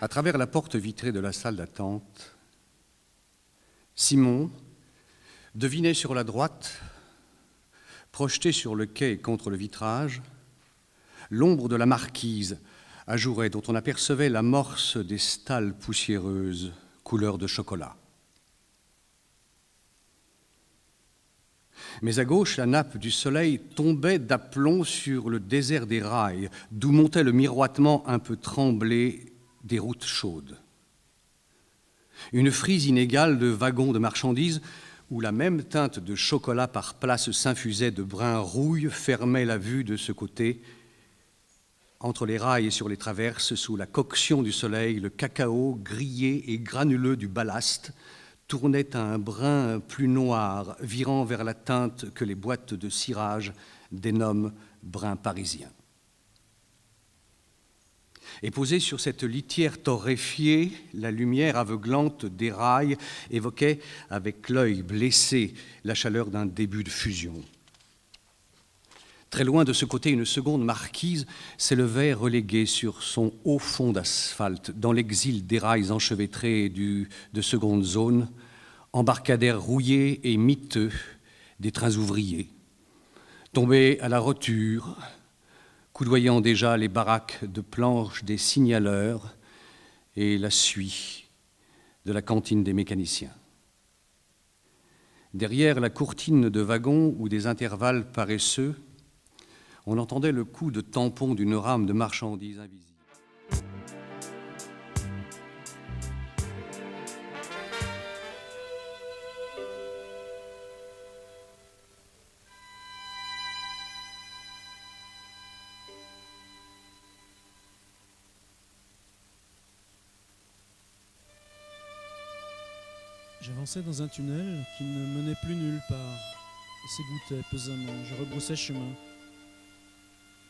À travers la porte vitrée de la salle d'attente, Simon devinait sur la droite, projetée sur le quai et contre le vitrage, l'ombre de la marquise ajourée dont on apercevait l'amorce des stalles poussiéreuses, couleur de chocolat. Mais à gauche, la nappe du soleil tombait d'aplomb sur le désert des rails, d'où montait le miroitement un peu tremblé des routes chaudes. Une frise inégale de wagons de marchandises où la même teinte de chocolat par places s'infusait de brun rouille fermait la vue de ce côté. Entre les rails et sur les traverses, sous la coction du soleil, le cacao grillé et granuleux du ballast tournait à un brun plus noir, virant vers la teinte que les boîtes de cirage dénomment brun parisien. Et posée sur cette litière torréfiée, la lumière aveuglante des rails évoquait avec l'œil blessé la chaleur d'un début de fusion. Très loin de ce côté, une seconde marquise s'élevait reléguée sur son haut fond d'asphalte, dans l'exil des rails enchevêtrés de seconde zone, embarcadères rouillés et miteux des trains ouvriers, tombés à la roture, coudoyant déjà les baraques de planches des signaleurs et la suie de la cantine des mécaniciens. Derrière la courtine de wagons ou des intervalles paresseux, on entendait le coup de tampon d'une rame de marchandises invisible. J'avançais dans un tunnel qui ne menait plus nulle part et s'égouttait pesamment. Je rebroussais chemin.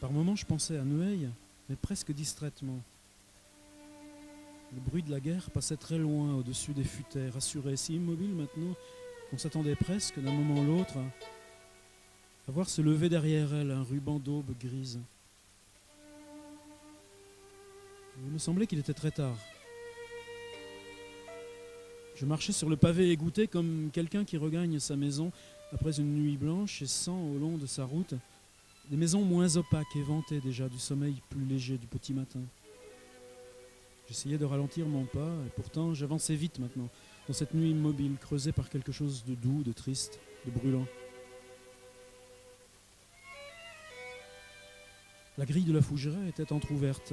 Par moments, je pensais à Neuilly, mais presque distraitement. Le bruit de la guerre passait très loin au-dessus des futaies, rassuré, si immobile maintenant qu'on s'attendait presque d'un moment à l'autre à voir se lever derrière elle un ruban d'aube grise. Il me semblait qu'il était très tard. Je marchais sur le pavé égoutté comme quelqu'un qui regagne sa maison après une nuit blanche et sent au long de sa route des maisons moins opaques et vantées déjà du sommeil plus léger du petit matin. J'essayais de ralentir mon pas et pourtant j'avançais vite maintenant dans cette nuit immobile creusée par quelque chose de doux, de triste, de brûlant. La grille de la fougeraie était entr'ouverte.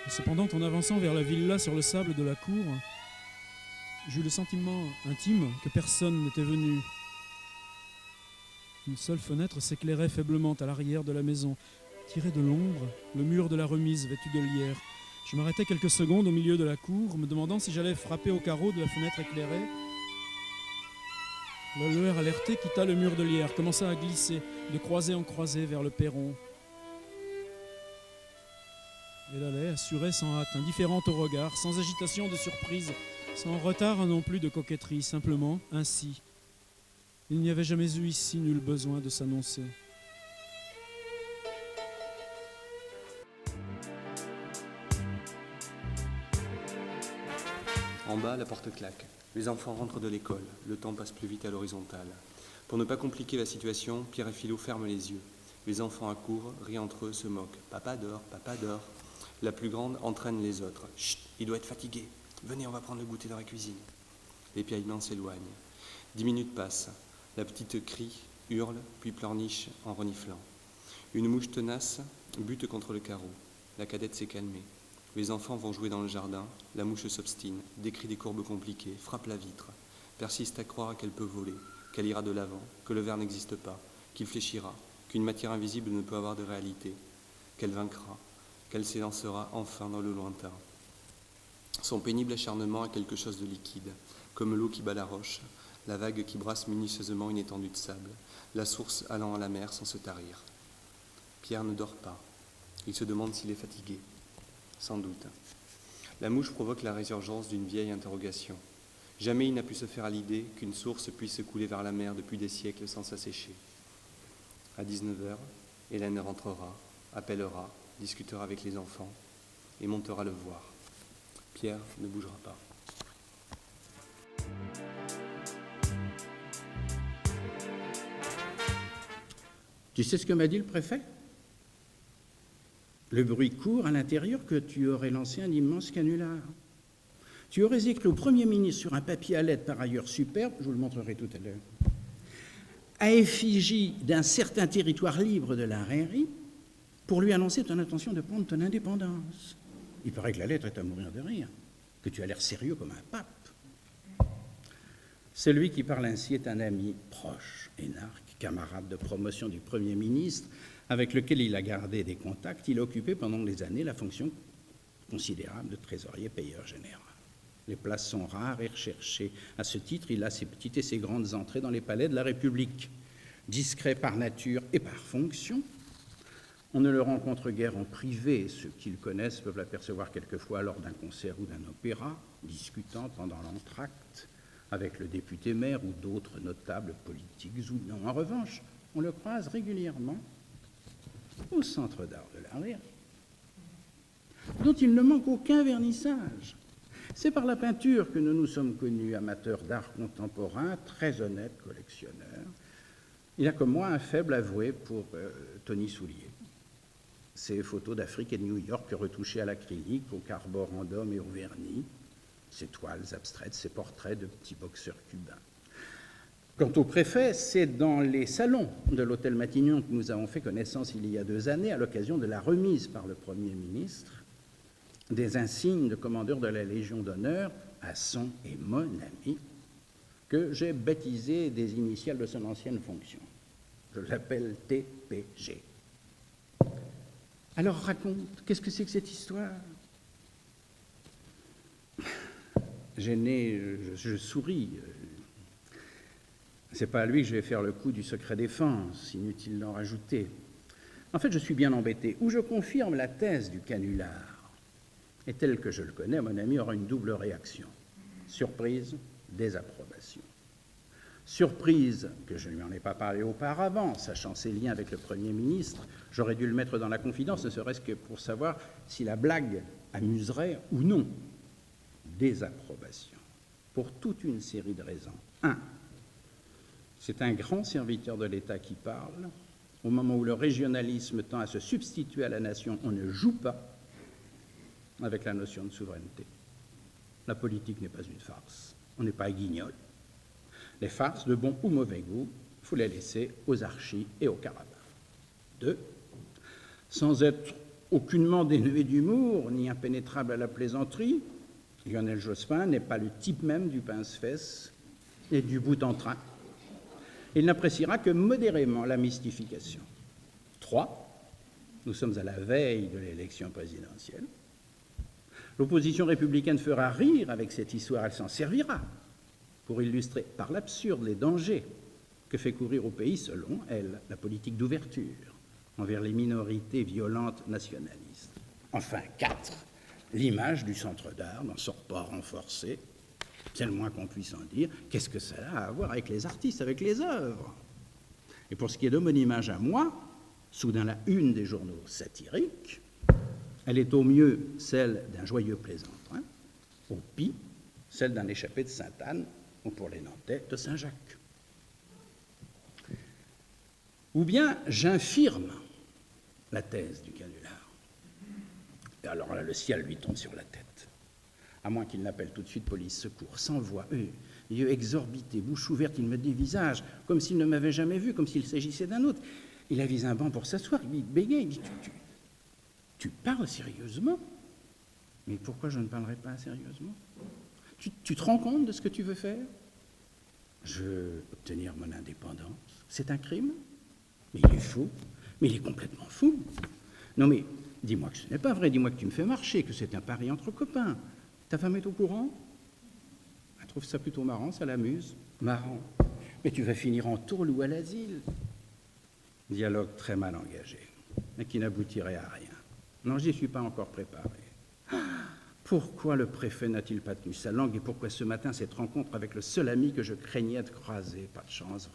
Et cependant, en avançant vers la villa sur le sable de la cour, j'eus le sentiment intime que personne n'était venu. Une seule fenêtre s'éclairait faiblement à l'arrière de la maison, tirée de l'ombre, le mur de la remise vêtu de lierre. Je m'arrêtais quelques secondes au milieu de la cour, me demandant si j'allais frapper au carreau de la fenêtre éclairée. La lueur alertée quitta le mur de lierre, commença à glisser de croisée en croisée vers le perron. Elle allait, assurée sans hâte, indifférente au regard, sans agitation de surprise, sans retard non plus de coquetterie, simplement ainsi. Il n'y avait jamais eu ici nul besoin de s'annoncer. En bas, la porte claque. Les enfants rentrent de l'école. Le temps passe plus vite à l'horizontale. Pour ne pas compliquer la situation, Pierre et Philo ferment les yeux. Les enfants accourent, rient entre eux, se moquent. Papa dort, papa dort. La plus grande entraîne les autres. Chut, il doit être fatigué. Venez, on va prendre le goûter dans la cuisine. Les piaillements s'éloignent. 10 minutes passent. La petite crie, hurle, puis pleurniche en reniflant. Une mouche tenace bute contre le carreau. La cadette s'est calmée. Les enfants vont jouer dans le jardin. La mouche s'obstine, décrit des courbes compliquées, frappe la vitre, persiste à croire qu'elle peut voler, qu'elle ira de l'avant, que le verre n'existe pas, qu'il fléchira, qu'une matière invisible ne peut avoir de réalité, qu'elle vaincra, qu'elle s'élancera enfin dans le lointain. Son pénible acharnement a quelque chose de liquide, comme l'eau qui bat la roche, la vague qui brasse minutieusement une étendue de sable, la source allant à la mer sans se tarir. Pierre ne dort pas. Il se demande s'il est fatigué. Sans doute. La mouche provoque la résurgence d'une vieille interrogation. Jamais il n'a pu se faire à l'idée qu'une source puisse couler vers la mer depuis des siècles sans s'assécher. À 19h, Hélène rentrera, appellera, discutera avec les enfants. et montera le voir. Pierre ne bougera pas. Tu sais ce que m'a dit le préfet? Le bruit court à l'intérieur que tu aurais lancé un immense canular. Tu aurais écrit au Premier ministre sur un papier à lettres par ailleurs superbe, je vous le montrerai tout à l'heure, à effigie d'un certain territoire libre de la Rairie, pour lui annoncer ton intention de prendre ton indépendance. Il paraît que la lettre est à mourir de rire, que tu as l'air sérieux comme un pape. Celui qui parle ainsi est un ami proche, énarque, camarade de promotion du Premier ministre, avec lequel il a gardé des contacts. Il a occupé pendant des années la fonction considérable de trésorier payeur général. Les places sont rares et recherchées. À ce titre, il a ses petites et ses grandes entrées dans les palais de la République. Discret par nature et par fonction, on ne le rencontre guère en privé. Ceux qui le connaissent peuvent l'apercevoir quelquefois lors d'un concert ou d'un opéra, discutant pendant l'entracte avec le député-maire ou d'autres notables politiques ou non. En revanche, on le croise régulièrement au Centre d'art de la Rairie, dont il ne manque aucun vernissage. C'est par la peinture que nous nous sommes connus, amateurs d'art contemporain, très honnête collectionneur. Il a comme moi un faible avoué pour Tony Soulier. Ses photos d'Afrique et de New York retouchées à l'acrylique, au carborandum et au vernis, ses toiles abstraites, ses portraits de petits boxeurs cubains. Quant au préfet, c'est dans les salons de l'hôtel Matignon que nous avons fait connaissance il y a 2 années, à l'occasion de la remise par le Premier ministre des insignes de commandeur de la Légion d'honneur à son et mon ami, que j'ai baptisé des initiales de son ancienne fonction. Je l'appelle TPG. Alors raconte, qu'est-ce que c'est que cette histoire? Gêné, je souris. C'est pas à lui que je vais faire le coup du secret défense, inutile d'en rajouter. En fait, je suis bien embêté. Ou je confirme la thèse du canular, et tel que je le connais, mon ami aura une double réaction. Surprise, désapprobation. Surprise que je ne lui en ai pas parlé auparavant, sachant ses liens avec le Premier ministre, j'aurais dû le mettre dans la confidence, ne serait-ce que pour savoir si la blague amuserait ou non. Désapprobation, pour toute une série de raisons. 1. C'est un grand serviteur de l'État qui parle. Au moment où le régionalisme tend à se substituer à la nation, on ne joue pas avec la notion de souveraineté. La politique n'est pas une farce. On n'est pas à Guignol. Les farces, de bon ou mauvais goût, il faut les laisser aux archis et aux carabins. 2. Sans être aucunement dénué d'humour, ni impénétrable à la plaisanterie, Lionel Jospin n'est pas le type même du pince-fesse et du bout-en-train. Il n'appréciera que modérément la mystification. 3. Nous sommes à la veille de l'élection présidentielle. L'opposition républicaine fera rire avec cette histoire, elle s'en servira pour illustrer par l'absurde les dangers que fait courir au pays, selon elle, la politique d'ouverture envers les minorités violentes nationalistes. Enfin, 4. L'image du centre d'art n'en sort pas renforcée, c'est le moins qu'on puisse en dire. Qu'est-ce que ça a à voir avec les artistes, avec les œuvres? Et pour ce qui est de mon image à moi, soudain la une des journaux satiriques, elle est au mieux celle d'un joyeux plaisantin, au pis celle d'un échappé de Sainte-Anne, ou pour les Nantais, de Saint-Jacques. Ou bien j'infirme la thèse du canular. Et alors là, le ciel lui tombe sur la tête. À moins qu'il n'appelle tout de suite police secours, sans voix, yeux exorbités, bouche ouverte, il me dévisage, comme s'il ne m'avait jamais vu, comme s'il s'agissait d'un autre. Il avise un banc pour s'asseoir, il bégaye, il dit tu parles sérieusement? Mais pourquoi je ne parlerai pas sérieusement? Tu te rends compte de ce que tu veux faire? Je veux obtenir mon indépendance. C'est un crime? Mais il est fou. Mais il est complètement fou. Non mais, dis-moi que ce n'est pas vrai, dis-moi que tu me fais marcher, que c'est un pari entre copains. Ta femme est au courant? Elle trouve ça plutôt marrant, ça l'amuse. Marrant. Mais tu vas finir en tôle ou à l'asile. Dialogue très mal engagé, mais qui n'aboutirait à rien. Non, j'y suis pas encore préparé. Pourquoi le préfet n'a-t-il pas tenu sa langue et pourquoi ce matin cette rencontre avec le seul ami que je craignais de croiser? Pas de chance,